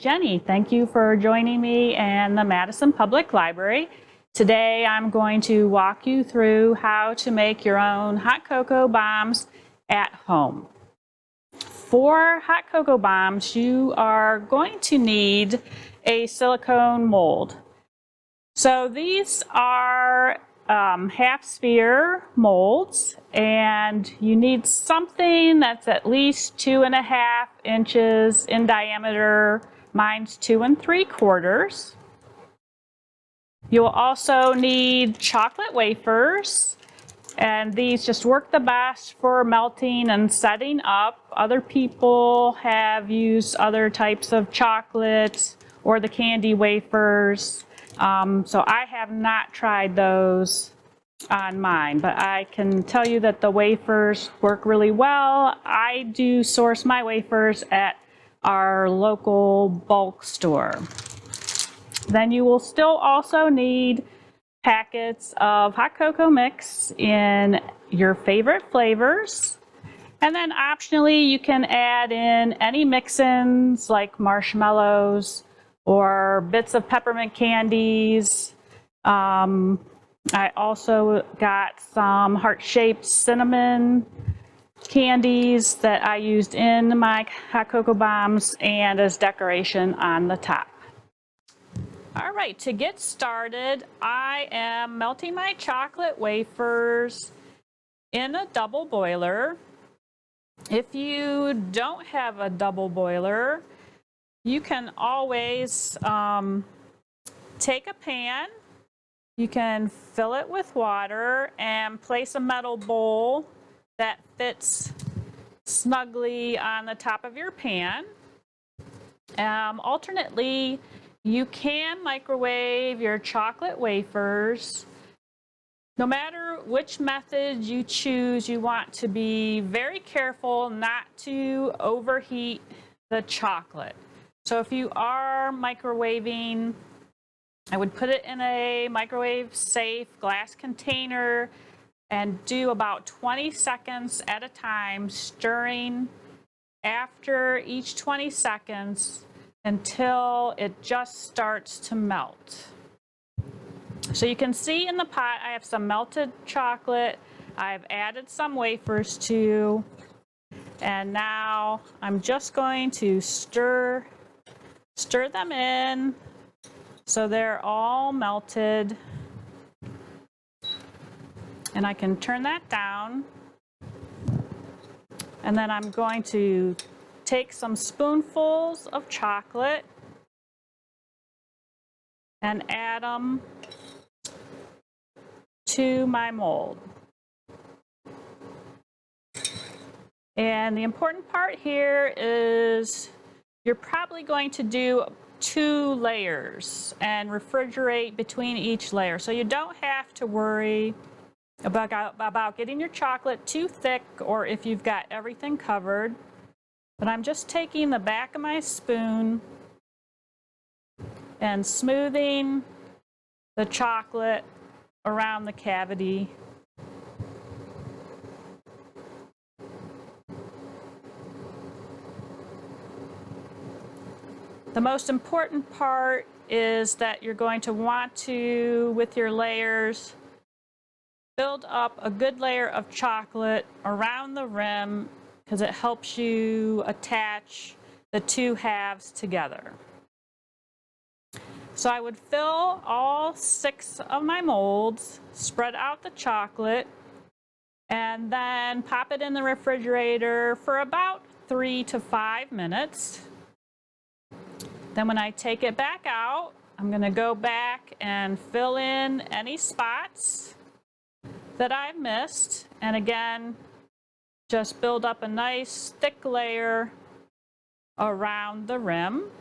Jenny. Thank you for joining me in the Madison Public Library. Today I'm going to walk you through how to make your own hot cocoa bombs at home. For hot cocoa bombs, you are going to need a silicone mold. So these are half sphere molds, and you need something that's at least 2.5 inches in diameter. Mine's 2 3/4. You'll also need chocolate wafers, and these just work the best for melting and setting up. Other people have used other types of chocolate or the candy wafers. So I have not tried those on mine, but I can tell you that the wafers work really well. I do source my wafers at our local bulk store. Then you will still also need packets of hot cocoa mix in your favorite flavors. And then optionally, you can add in any mix-ins like marshmallows or bits of peppermint candies. I also got some heart-shaped cinnamon candies that I used in my hot cocoa bombs and as decoration on the top. All right, to get started, I am melting my chocolate wafers in a double boiler. If you don't have a double boiler, you can always take a pan, you can fill it with water and place a metal bowl that fits snugly on the top of your pan. Alternately, you can microwave your chocolate wafers. No matter which method you choose, you want to be very careful not to overheat the chocolate. So if you are microwaving, I would put it in a microwave-safe glass container and do about 20 seconds at a time, stirring after each 20 seconds until it just starts to melt. So you can see in the pot I have some melted chocolate. I've added some wafers to, and now I'm just going to stir them in so they're all melted. And I can turn that down. And then I'm going to take some spoonfuls of chocolate and add them to my mold. And the important part here is you're probably going to do 2 layers and refrigerate between each layer. So you don't have to worry about getting your chocolate too thick or if you've got everything covered. But I'm just taking the back of my spoon and smoothing the chocolate around the cavity. The most important part is that you're going to want to, with your layers, build up a good layer of chocolate around the rim because it helps you attach the 2 halves together. So I would fill all 6 of my molds, spread out the chocolate, and then pop it in the refrigerator for about 3 to 5 minutes. Then when I take it back out, I'm going to go back and fill in any spots that I've missed. And again, just build up a nice thick layer around the rim.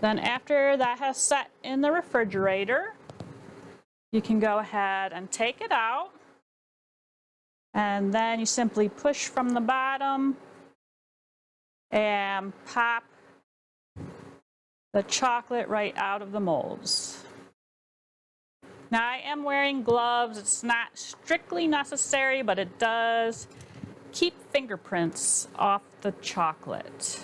Then after that has set in the refrigerator, you can go ahead and take it out. And then you simply push from the bottom and pop the chocolate right out of the molds. Now I am wearing gloves. It's not strictly necessary, but it does keep fingerprints off the chocolate.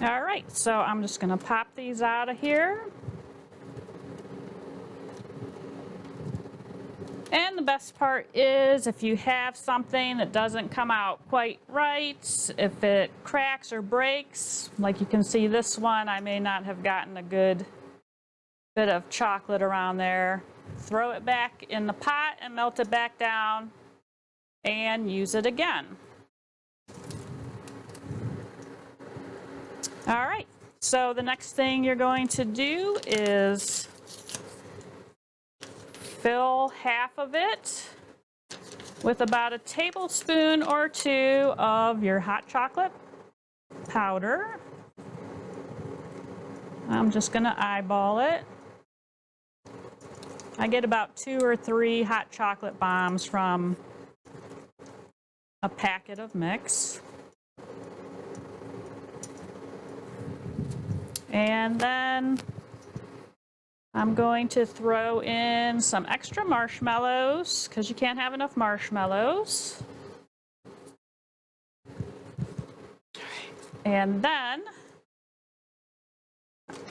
All right, so I'm just going to pop these out of here. And the best part is if you have something that doesn't come out quite right, if it cracks or breaks, like you can see this one, I may not have gotten a good bit of chocolate around there. Throw it back in the pot and melt it back down and use it again. All right, so the next thing you're going to do is fill half of it with about a tablespoon or two of your hot chocolate powder. I'm just going to eyeball it. I get about 2 or 3 hot chocolate bombs from a packet of mix. And then I'm going to throw in some extra marshmallows because you can't have enough marshmallows. And then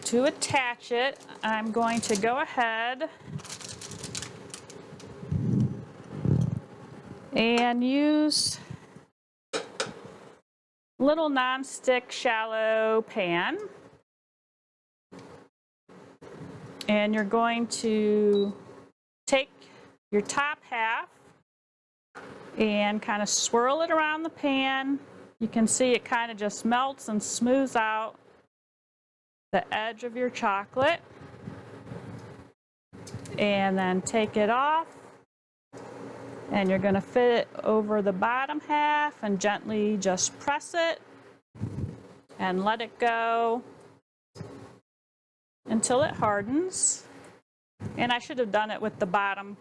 to attach it, I'm going to go ahead and use a little non-stick shallow pan. And you're going to take your top half and kind of swirl it around the pan. You can see it kind of just melts and smooths out the edge of your chocolate. And then take it off. And you're going to fit it over the bottom half and gently just press it and let it go until it hardens. And I should have done it with the bottom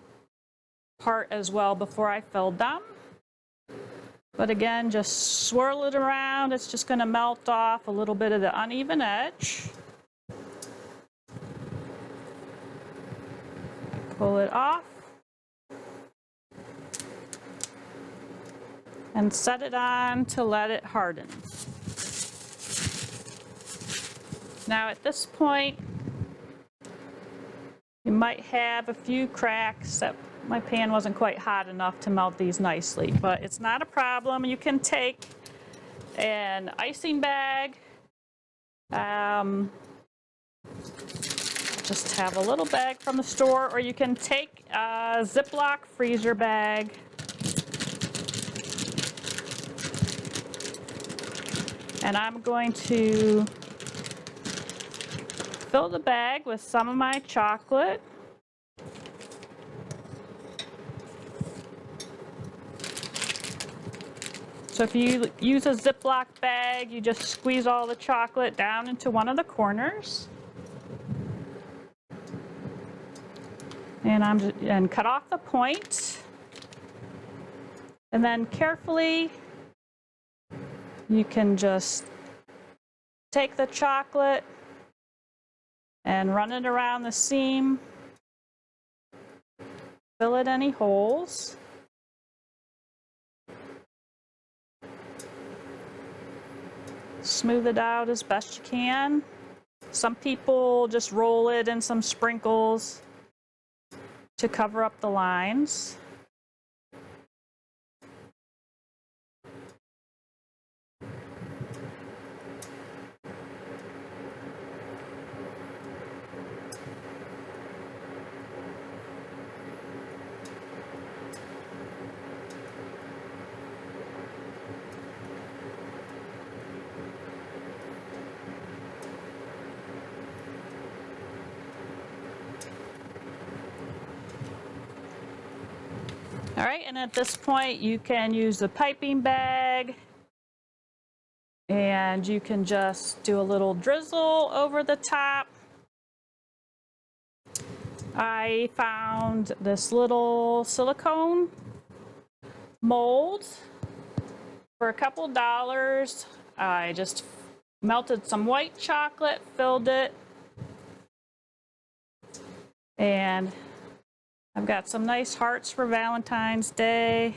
part as well before I filled them. But again, just swirl it around. It's just going to melt off a little bit of the uneven edge. Pull it off. And set it on to let it harden. Now at this point, you might have a few cracks that my pan wasn't quite hot enough to melt these nicely, but it's not a problem. You can take an icing bag, just have a little bag from the store, or you can take a Ziploc freezer bag. And I'm going to fill the bag with some of my chocolate. So if you use a Ziploc bag, you just squeeze all the chocolate down into one of the corners. And cut off the point. And then carefully, you can just take the chocolate and run it around the seam. Fill it any holes. Smooth it out as best you can. Some people just roll it in some sprinkles to cover up the lines. All right, and at this point you can use the piping bag and you can just do a little drizzle over the top. I found this little silicone mold for a couple dollars. I just melted some white chocolate, filled it, and I've got some nice hearts for Valentine's Day.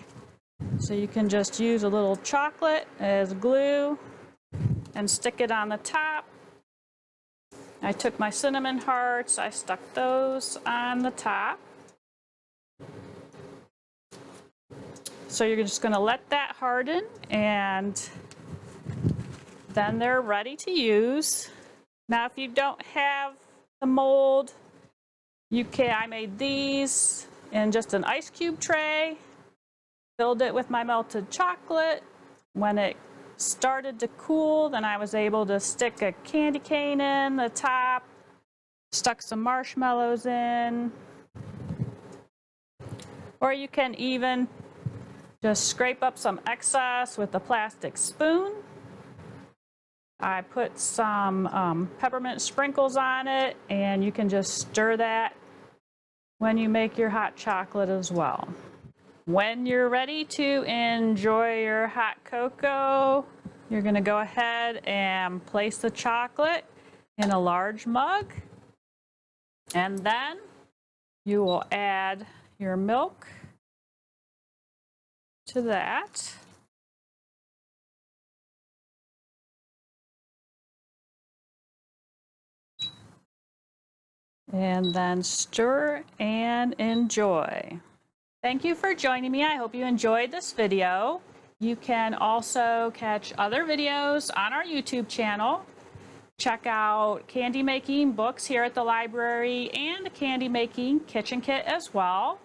So you can just use a little chocolate as glue and stick it on the top. I took my cinnamon hearts, I stuck those on the top. So you're just going to let that harden, and then they're ready to use. Now if you don't have the mold, I made these in just an ice cube tray, filled it with my melted chocolate. When it started to cool, then I was able to stick a candy cane in the top, stuck some marshmallows in, or you can even just scrape up some excess with a plastic spoon. I put some peppermint sprinkles on it, and you can just stir that when you make your hot chocolate as well. When you're ready to enjoy your hot cocoa, you're going to go ahead and place the chocolate in a large mug, and then you will add your milk to that. And then stir and enjoy. Thank you for joining me. I hope you enjoyed this video. You can also catch other videos on our YouTube channel. Check out candy making books here at the library and a candy making kitchen kit as well.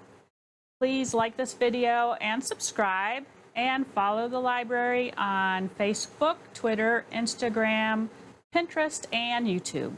Please like this video and subscribe, and follow the library on Facebook, Twitter, Instagram, Pinterest, and YouTube.